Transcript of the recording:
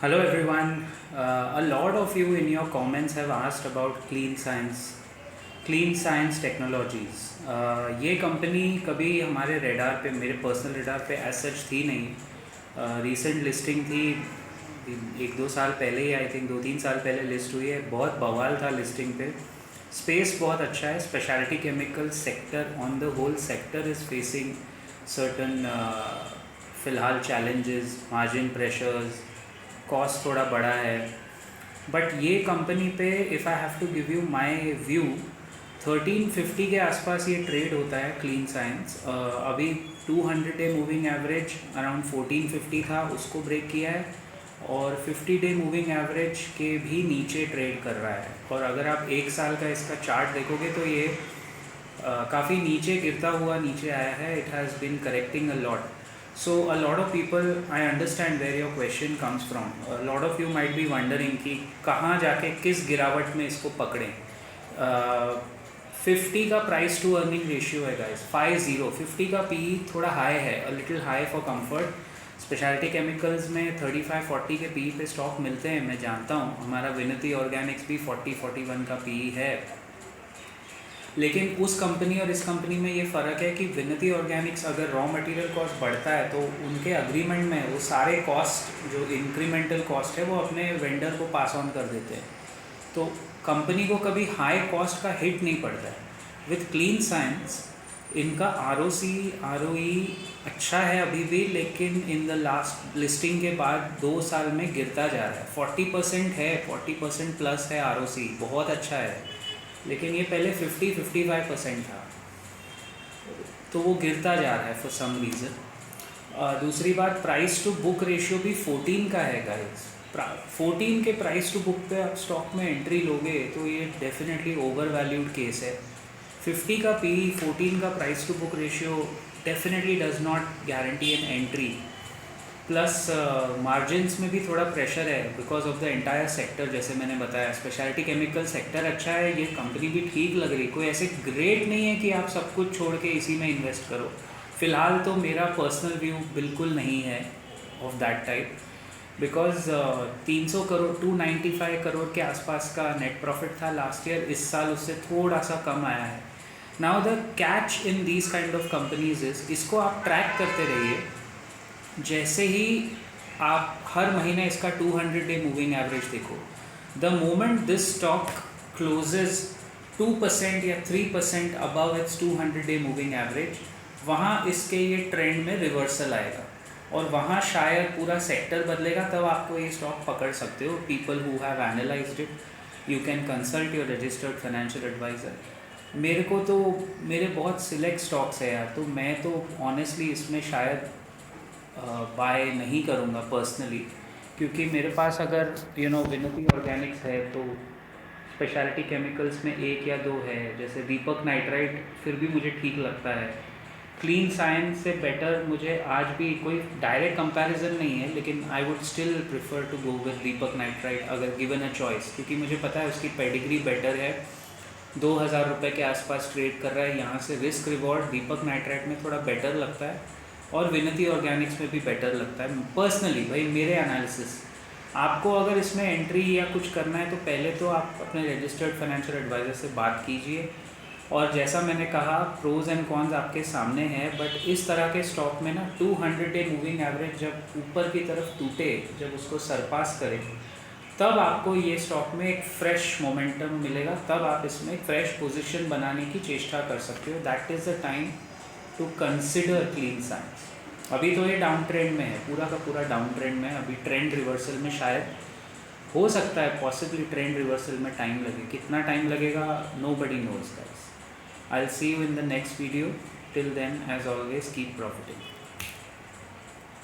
Hello everyone. A lot of you in your comments have asked about Clean Science Technologies. ये company कभी हमारे radar पे, मेरे personal radar पे as such थी नहीं. रीसेंट लिस्टिंग थी 1-2 साल पहले ही, आई थिंक 2-3 साल पहले लिस्ट हुई है. बहुत बवाल था लिस्टिंग पे. स्पेस बहुत अच्छा है. Speciality chemical sector on the whole sector is facing certain फ़िलहाल चैलेंजेस, मार्जिन प्रेशर्स, कॉस्ट थोड़ा बड़ा है. बट ये कंपनी पे if I have to give you my view, 1350 के आसपास ये ट्रेड होता है क्लीन साइंस. अभी 200 डे मूविंग एवरेज अराउंड 1450 था, उसको ब्रेक किया है और 50 डे मूविंग एवरेज के भी नीचे ट्रेड कर रहा है. और अगर आप एक साल का इसका चार्ट देखोगे तो ये काफ़ी नीचे गिरता हुआ नीचे आया है. It has been correcting a lot. So a lot of people, I understand where your question comes from. A lot of you might be wondering कि कहाँ जाके किस गिरावट में इसको पकड़ें. 50 का प्राइस टू अर्निंग रेशियो है गाइस, 50 का पी थोड़ा हाई है, a little high for comfort. Speciality chemicals में 35-40 के पी पे स्टॉक मिलते हैं, मैं जानता हूँ. हमारा विनती ऑर्गेनिक्स भी 40-41 का पी है. लेकिन उस कंपनी और इस कंपनी में ये फ़र्क है कि विनती ऑर्गेनिक्स अगर रॉ मटेरियल कॉस्ट बढ़ता है तो उनके अग्रीमेंट में वो सारे कॉस्ट, जो इंक्रीमेंटल कॉस्ट है, वो अपने वेंडर को पास ऑन कर देते हैं. तो कंपनी को कभी हाई कॉस्ट का हिट नहीं पड़ता है. विथ क्लीन साइंस इनका ROC ROE अच्छा है अभी भी, लेकिन इन द लास्ट लिस्टिंग के बाद 2 साल में गिरता जा रहा है. 40% है, 40% प्लस है ROC, बहुत अच्छा है. लेकिन ये पहले 50-55% था, तो वो गिरता जा रहा है फॉर सम रीज़न. दूसरी बात, प्राइस टू बुक रेशियो भी 14 का है गाइस. 14 के प्राइस टू बुक पे आप स्टॉक में एंट्री लोगे तो ये डेफिनेटली ओवर वैल्यूड केस है. 50 का पी, 14 का price to book ratio definitely does not guarantee an entry. Plus margins में भी थोड़ा प्रेशर है because of the entire sector. जैसे मैंने बताया, स्पेशलिटी केमिकल सेक्टर अच्छा है, ये कंपनी भी ठीक लग रही. कोई ऐसे ग्रेट नहीं है कि आप सब कुछ छोड़ के इसी में इन्वेस्ट करो. फ़िलहाल तो मेरा पर्सनल व्यू बिल्कुल नहीं है of that type, because 300 crore 295 crore के आसपास का नेट प्रॉफिट था लास्ट ईयर. इस साल उससे थोड़ा सा कम आया है. Now the catch in these kind of companies is, इसको आप ट्रैक करते रहिए. जैसे ही आप हर महीने इसका 200 डे मूविंग एवरेज देखो, the moment this stock closes 2% या 3% above its 200 day moving average, वहाँ इसके ये ट्रेंड में रिवर्सल आएगा और वहाँ शायद पूरा सेक्टर बदलेगा. तब आपको ये स्टॉक पकड़ सकते हो. People who have analysed it, you can consult your registered financial advisor. मेरे को तो मेरे बहुत सिलेक्ट स्टॉक्स है यार, तो मैं तो ऑनेस्टली इसमें शायद बाय नहीं करूँगा पर्सनली, क्योंकि मेरे पास अगर विनती ऑर्गेनिक्स है तो स्पेशलिटी केमिकल्स में 1 या 2 है. जैसे दीपक नाइट्राइट फिर भी मुझे ठीक लगता है. क्लीन साइंस से बेटर मुझे आज भी कोई डायरेक्ट कंपैरिजन नहीं है, लेकिन I would still prefer to go with Deepak Nitrite अगर गिवन अ चॉइस, क्योंकि मुझे पता है उसकी पेडिग्री बेटर है. 2000 रुपये के आसपास ट्रेड कर रहा है. यहाँ से रिस्क रिवॉर्ड दीपक नाइट्राइट में थोड़ा बेटर लगता है और विनती ऑर्गेनिक्स में भी बेटर लगता है पर्सनली. भाई मेरे एनालिसिस, आपको अगर इसमें एंट्री या कुछ करना है तो पहले तो आप अपने रजिस्टर्ड फाइनेंशियल एडवाइज़र से बात कीजिए. और जैसा मैंने कहा, प्रोज एंड कॉन्स आपके सामने हैं. बट इस तरह के स्टॉक में ना 200 डे मूविंग एवरेज जब ऊपर की तरफ टूटे, जब उसको सरपास करे, तब आपको ये स्टॉक में एक फ्रेश मोमेंटम मिलेगा. तब आप इसमें एक फ्रेश पोजीशन बनाने की चेष्टा कर सकते हो. That is the time to consider Clean Science. अभी तो ये डाउन ट्रेंड में है, पूरा का पूरा डाउन ट्रेंड में. अभी ट्रेंड रिवर्सल में शायद हो सकता है, पॉसिबली ट्रेंड रिवर्सल में टाइम लगे. कितना टाइम लगेगा, nobody knows guys. I will see you in the next video. Till then, as always, keep profiting.